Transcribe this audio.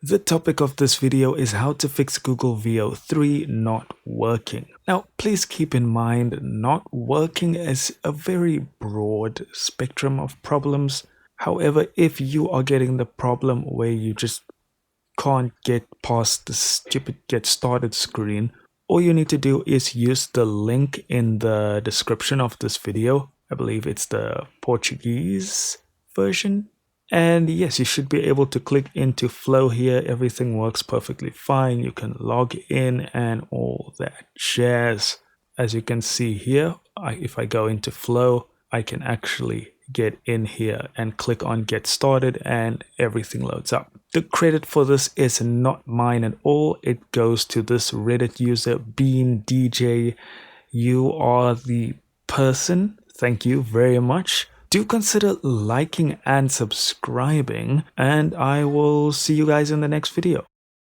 The topic of this video is how to fix Google Veo 3 not working. Now, please keep in mind, not working is a very broad spectrum of problems. However, if you are getting the problem where you just can't get past the stupid get started screen, all you need to do is use the link in the description of this video. I believe it's the Portuguese version. And yes, you should be able to click into Flow here. Everything works perfectly fine. You can log in and all that jazz. As you can see here, if I go into Flow, I can actually get in here and click on Get Started and everything loads up. The credit for this is not mine at all. It goes to this Reddit user, Bean DJ. You are the person. Thank you very much. Do consider liking and subscribing, and I will see you guys in the next video.